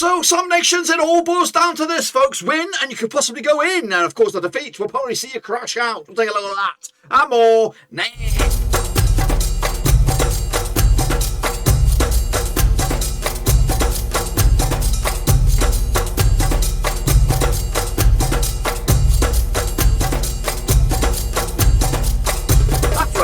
So some nations, it all boils down to this, folks. Win and you could possibly go in. And of course the defeat will probably see you crash out. We'll take a look at that and more next.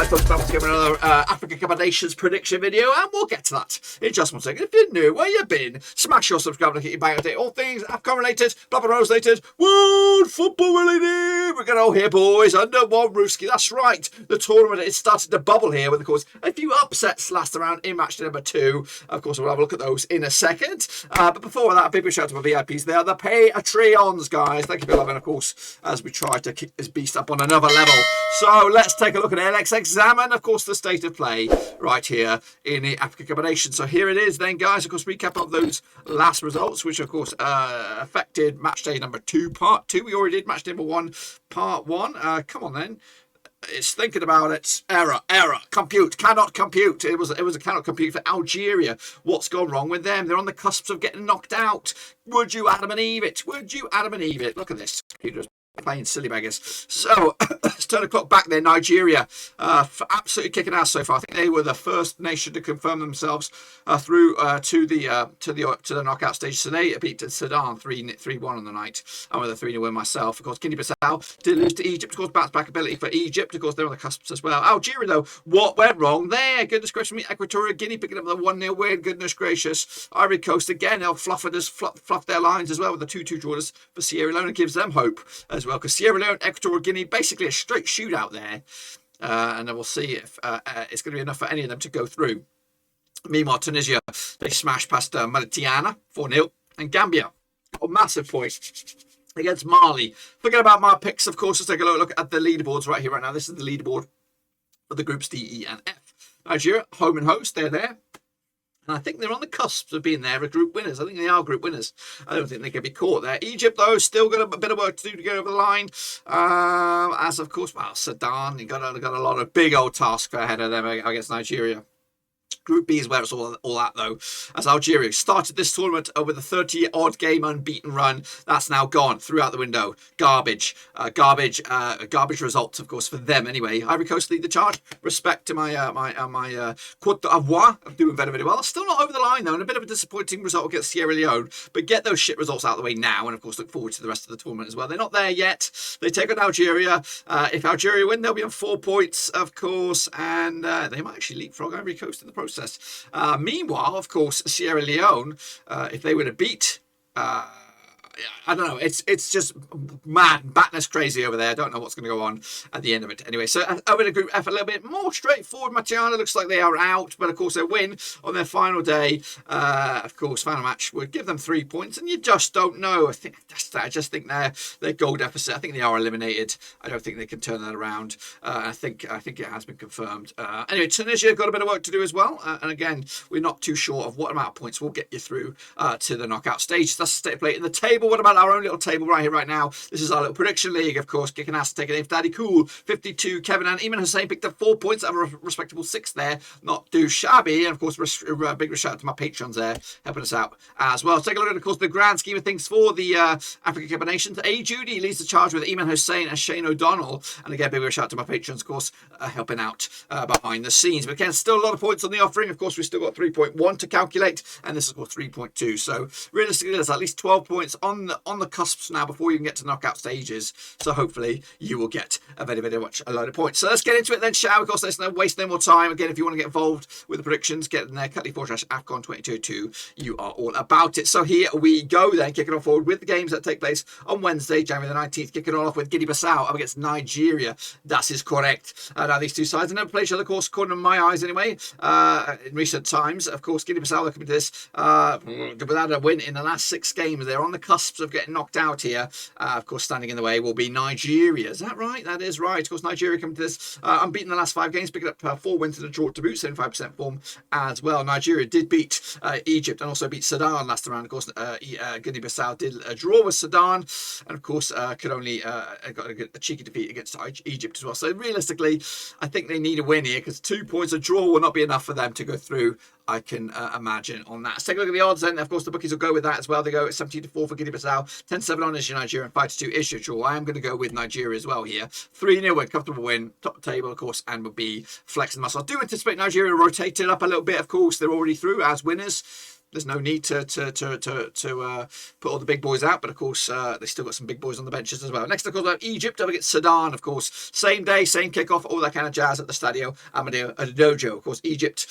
Folks, back to give another Africa Cup of Nations prediction video, and we'll get to that in just 1 second. If you're new, where you been, smash your subscribe and get your bang update. All things AFCON related, Black and Rose related, world football related. We're going to all here, boys, under one roofski. That's right. The tournament is starting to bubble here with, of course, a few upsets last round in match number 2. Of course, we'll have a look at those in a second. But before that, a big shout out to my VIPs. They are the Patreons, guys. Thank you for loving, of course, as we try to kick this beast up on another level. So let's take a look at it. Let's examine, of course, the state of play right here in the Africa Cup of Nations. So here it is then, guys. Of course, recap of those last results, which, of course, affected Matchday number 2, part 2. We already did Matchday number 1, part 1. Come on, then. It's thinking about it. Error. Compute. Cannot compute. It was a cannot compute for Algeria. What's gone wrong with them? They're on the cusp of getting knocked out. Would you Adam and Eve it? Look at this. Computer's playing silly beggars. So let's turn the clock back there. Nigeria, absolutely kicking ass so far. I think they were the first nation to confirm themselves through to the knockout stage. So they beat Sudan 3-1 on the night. I'm with a 3-0 win myself. Of course, Guinea-Bissau did lose to Egypt. Of course, bounce back ability for Egypt. Of course, they're on the cusps as well. Algeria, though, what went wrong there? Goodness gracious me. Equatorial Guinea picking up the 1-0 win. Goodness gracious. Ivory Coast again. They'll fluff their lines as well with the 2-2 draws for Sierra Leone. It gives them hope as well, because Sierra Leone, Equatorial Guinea, basically a straight shootout there, and then we'll see if it's going to be enough for any of them to go through. Meanwhile, Tunisia, they smashed past Mauritania 4-0, and Gambia got a massive point against Mali. Forget about my picks, of course. Let's take a look at the leaderboards right here, right now. This is the leaderboard for the groups D, E, and F. Nigeria, home and host, they're there. And I think they're on the cusp of being there as group winners. I think they are group winners. I don't think they can be caught there. Egypt, though, still got a bit of work to do to get over the line. As, of course, well, Sudan, got a lot of big old tasks ahead of them against Nigeria. Group B is where it's all at, though, as Algeria started this tournament with a 30-odd game unbeaten run. That's now gone throughout the window. Garbage results, of course, for them anyway. Ivory Coast lead the charge. Respect to my Côte d'Ivoire, doing very, very well. Still not over the line, though, and a bit of a disappointing result against Sierra Leone. But get those shit results out of the way now, and of course look forward to the rest of the tournament as well. They're not there yet. They take on Algeria. If Algeria win, they'll be on 4 points, of course, and they might actually leapfrog Ivory Coast in the process. Meanwhile, of course, Sierra Leone, if they were to beat, I don't know, it's just mad, batness crazy over there. I don't know what's going to go on at the end of it. Anyway, so over to Group F, a little bit more straightforward. Mauritania looks like they are out, but of course they win on their final day. Of course, final match would give them 3 points, and you just don't know. I just think their goal deficit, I think they are eliminated. I don't think they can turn that around. I think it has been confirmed. Anyway, Tunisia got a bit of work to do as well, and again, we're not too sure of what amount of points will get you through to the knockout stage. That's the state of play in the table. What about our own little table right here, right now? This is our little prediction league, of course. Kicking ass, taking it. Daddy Cool, 52. Kevin and Iman Hussein picked up 4 points. I have a respectable 6 there. Not too shabby. And of course, big shout out to my patrons there, helping us out as well. Let's take a look at, of course, the grand scheme of things for the Africa Cup of Nations. A. Judy leads the charge with Iman Hussein and Shane O'Donnell. And again, big shout out to my patrons, of course, helping out behind the scenes. But again, still a lot of points on the offering. Of course, we've still got 3.1 to calculate, and this is, of course, 3.2. So realistically, there's at least 12 points on the cusps now before you can get to knockout stages. So hopefully you will get a very much a load of points. So let's get into it then, shall we? Of course, let's not waste no more time. Again, if you want to get involved with the predictions, get in there, Cutley/AFCON 2022. You are all about it. So here we go then, kicking on forward with the games that take place on Wednesday, January the 19th, kicking on off with Guinea-Bissau up against Nigeria. That is correct. Now these two sides have never played each other, of course, according to my eyes anyway, in recent times. Of course, Guinea-Bissau are coming to this without a win in the last 6 games. They're on the cusp of getting knocked out here. Of course, standing in the way will be Nigeria. Is that right? That is right. Of course, Nigeria coming to this unbeaten the last 5 games, picking up 4 wins and a draw to boot, 75% form as well. Nigeria did beat Egypt and also beat Sudan last round. Of course, Guinea-Bissau did a draw with Sudan, and of course could only got a cheeky defeat against Egypt as well. So realistically, I think they need a win here, because 2 points, a draw will not be enough for them to go through I can imagine on that. Let's take a look at the odds then. Of course, the bookies will go with that as well. They go at 17-4 for Guinea-Bissau, 10-7 on is your Nigeria, and 5-2 is your draw. I am going to go with Nigeria as well here. 3-0 win, comfortable win, top table, of course, and will be flexing muscle. I do anticipate Nigeria rotated up a little bit, of course. They're already through as winners. There's no need to put all the big boys out, but of course they still got some big boys on the benches as well. Next, of course, we have Egypt up against Sudan. Of course, same day, same kickoff, all that kind of jazz at the Stadio Amadeo. Of course, Egypt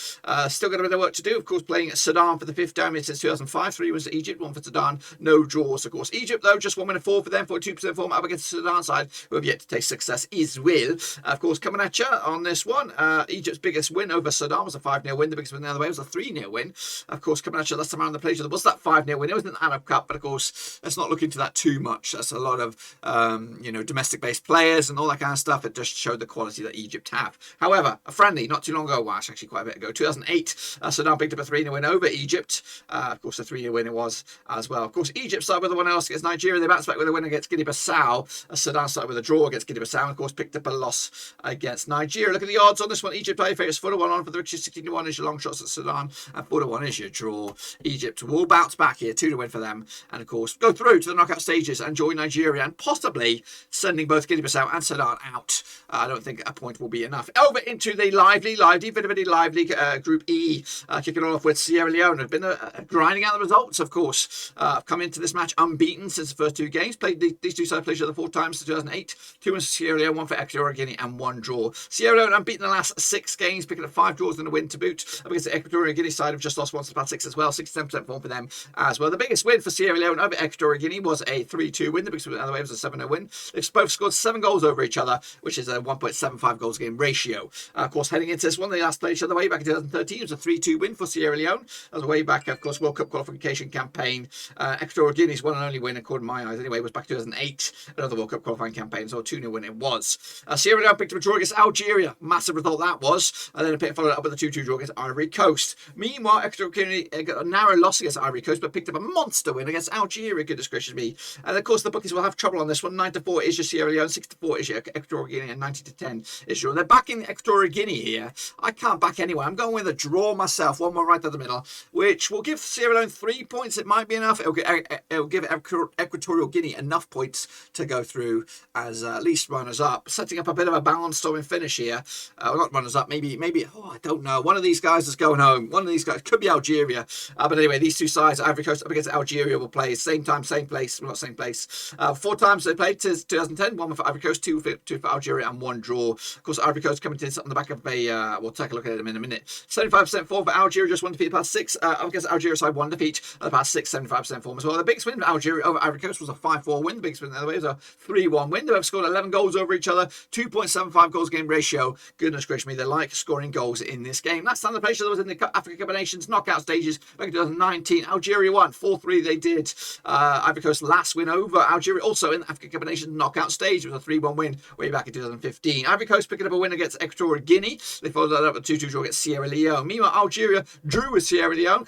still got a bit of work to do. Of course, playing Sudan for the 5th time since 2005. 3 wins to Egypt, 1 for Sudan, no draws. Of course, Egypt though just 1 win and 4 for them, 42% form up against the Sudan side, who have yet to taste success as well. Of course, coming at you on this one, Egypt's biggest win over Sudan was a 5-0 win. The biggest win the other way was a 3-0 win. Of course, coming at you last time around the play. Was that 5-0 win? It wasn't an Arab Cup, but of course, let's not look into that too much. That's a lot of, domestic-based players and all that kind of stuff. It just showed the quality that Egypt have. However, a friendly not too long ago, well, actually quite a bit ago, 2008, Sudan picked up a 3-0 win over Egypt. Of course, a 3-0 win it was as well. Of course, Egypt started with a 1-0 against Nigeria. They bounced back with a win against Guinea-Bissau. Sudan started with a draw against Guinea-Bissau, and of course, picked up a loss against Nigeria. Look at the odds on this one. Egypt play favourites 4-1 on for the victory. 16-1 is your long shots at Sudan, and 4-1 is your draw. Egypt will bounce back here, 2 to win for them, and of course go through to the knockout stages and join Nigeria, and possibly sending both Guinea-Bissau and Sudan out. I don't think a point will be enough. Over into the very lively Group E, kicking off with Sierra Leone. Have been grinding out the results, of course. Come into this match unbeaten since the first 2 games. Played these 2 sides played each other 4 times since 2008. 2 wins for Sierra Leone, 1 for Equatorial Guinea, and 1 draw. Sierra Leone unbeaten the last 6 games, picking up 5 draws and a win to boot. Up against the Equatorial Guinea side, have just lost once in the past 6 as well. 67% form for them as well. The biggest win for Sierra Leone over Equatorial Guinea was a 3-2 win. The biggest win the other way was a 7-0 win. They've both scored 7 goals over each other, which is a 1.75 goals game ratio. Of course, heading into this one, they last played each other way back in 2013. It was a 3-2 win for Sierra Leone. That was way back, of course, World Cup qualification campaign. Equatorial Guinea's one and only win, according to my eyes anyway, was back in 2008. Another World Cup qualifying campaign, so a 2-0 win it was. Sierra Leone picked up a draw against Algeria. Massive result that was. And then followed it up with a 2-2 draw against Ivory Coast. Meanwhile, Equatorial Guinea got a narrow loss against Ivory Coast, but picked up a monster win against Algeria, goodness gracious me. And of course, the bookies will have trouble on this one. 9-4 is your Sierra Leone, 6-4 is your Equatorial Guinea, and 90-10 is your. They're backing Equatorial Guinea here. I can't back anyone. I'm going with a draw myself, 1-1 right down the middle, which will give Sierra Leone 3 points. It might be enough. It'll give Equatorial Guinea enough points to go through as at least runners up, setting up a bit of a barnstorming finish here. Not runners up, maybe. I don't know. One of these guys is going home. One of these guys could be Algeria. But anyway, these 2 sides, Ivory Coast up against Algeria, will play same time, same place. Well, not same place. 4 times they played since 2010. 1 for Ivory Coast, 2 for Algeria, and 1 draw. Of course, Ivory Coast coming to this on the back of a. We'll take a look at them in a minute. 75% form for Algeria, just 1 defeat the past 6. Up against Algeria side, 1 defeat the past 6. 75% form as well. The biggest win for Algeria over Ivory Coast was a 5-4 win. The biggest win the other way was a 3-1 win. They have scored 11 goals over each other. 2.75 goals game ratio. Goodness gracious me, they like scoring goals in this game. Last time the play was in the Africa Cup of Nations knockout stages back in 2019. Algeria won 4-3. They did. Ivory Coast last win over Algeria, also in the Africa Cup of Nations knockout stage. It was a 3-1 win way back in 2015. Ivory Coast picking up a win against Equatorial Guinea. They followed that up with a 2-2 draw against Sierra Leone. Meanwhile, Algeria drew with Sierra Leone,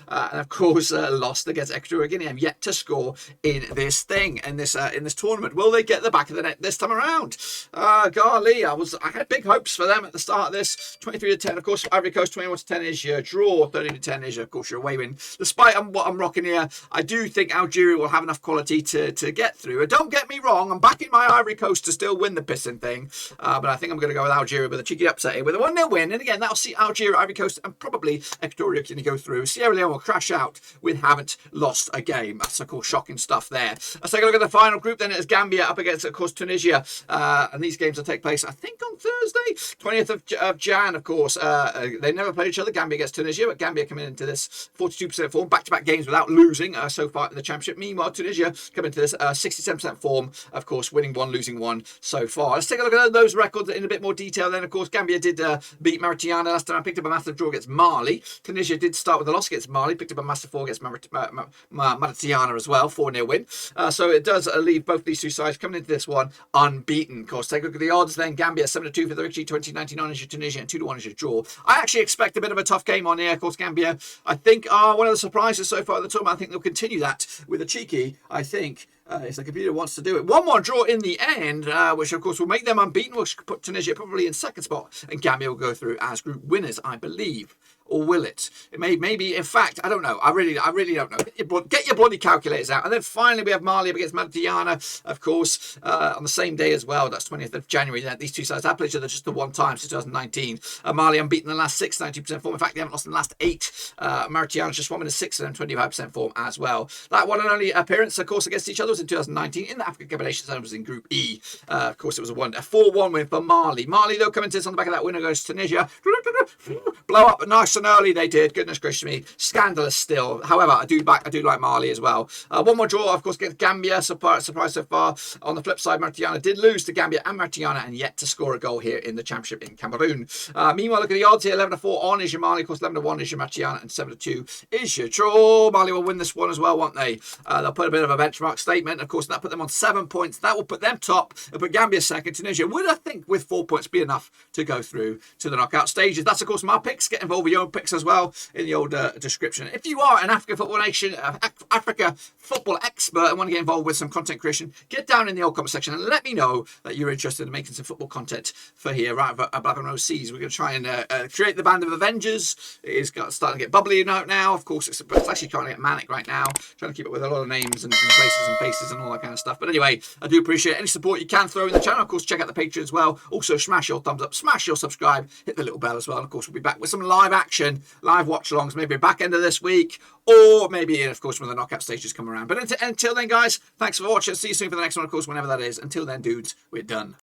and of course lost against Equatorial Guinea. Have yet to score in this thing, in this tournament. Will they get the back of the net this time around? Golly, I had big hopes for them at the start of this. 23-10, of course. Ivory Coast 21-10 is your draw. 13-10 is, of course, your away win. Despite what I'm rocking here, I do think Algeria will have enough quality to get through. Don't get me wrong, I'm backing my Ivory Coast to still win the pissing thing, but I think I'm going to go with Algeria with a cheeky upset here with a 1-0 win. And again, that'll see Algeria, Ivory Coast, and probably Equatorial Guinea go through. Sierra Leone will crash out with haven't lost a game. That's, of course, shocking stuff there. Let's take a look at the final group then. It's Gambia up against, of course, Tunisia. And these games will take place, I think, on Thursday, 20th of Jan, of course. They never played each other. Gambia against Tunisia, but Gambia coming into this 42% form, back-to-back games without losing so far in the championship. Meanwhile, Tunisia coming into this 67% form, of course, winning 1, losing 1 so far. Let's take a look at those records in a bit more detail then. Of course, Gambia did beat Mauritania last time, picked up a massive draw against Mali. Tunisia did start with a loss against Mali, picked up a massive 4 against Mauritania as well, 4-0 win. So it does leave both these 2 sides coming into this one unbeaten. Of course, take a look at the odds then. Gambia 7-2 for the victory, 20-99 is your Tunisia, and 2-1 is your draw. I actually expect a bit of a tough game on here. Of course, Gambia, I think, are one of the surprises so far at the tournament. I think they'll continue that with a cheeky, I think, If the computer wants to do it. One more draw in the end, which of course will make them unbeaten, which could put Tunisia probably in second spot, and Gambia will go through as group winners, I believe. Or will it? It may, maybe, in fact, I don't know. I really don't know. Get your bloody calculators out. And then finally we have Mali against Mauritania, of course, on the same day as well. That's 20th of January. These two sides have played each other just the one time, 2019. Mali unbeaten in the last 6, 90% form. In fact, they haven't lost in the last 8. Mauritania just 1 minute 6 and 25% form as well. That one and only appearance, of course, against each other was in 2019 in the African Cup of Nations. Zone was in Group E. Of course, it was a 4-1 win for Mali. Mali, though, coming to this on the back of that winner goes Tunisia. Blow up nice and early they did. Goodness gracious me. Scandalous still. However, I do like Mali as well. One more draw, of course, against Gambia. Surprise so far. On the flip side, Mauritania did lose to Gambia and Mauritania and yet to score a goal here in the championship in Cameroon. Meanwhile, look at the odds here. 11-4 on is your Mali. Of course, 11-1 is your Mauritania and 7-2 is your draw. Mali will win this one as well, won't they? They'll put a bit of a benchmark statement. Of course, that put them on 7 points. That will put them top. It'll put Gambia second. Tunisia would, I think, with 4 points be enough to go through to the knockout stages. That's, of course, my picks. Get involved with your own picks as well in the old description. If you are an Africa football nation, Africa football expert and want to get involved with some content creation, get down in the old comment section and let me know that you're interested in making some football content for here right at Roverseas. We're going to try and create the band of Avengers. It is starting to get bubbly now. Of course, it's actually trying to get manic right now, trying to keep it with a lot of names and places and faces and all that kind of stuff. But anyway, I do appreciate any support you can throw in the channel. Of course, check out the Patreon as well. Also, smash your thumbs up, smash your subscribe, hit the little bell as well. And of course, we'll be back with some live action, live watch-alongs, maybe back end of this week, or maybe, of course, when the knockout stages come around. But until then, guys, thanks for watching. See you soon for the next one, of course, whenever that is. Until then, dudes, we're done.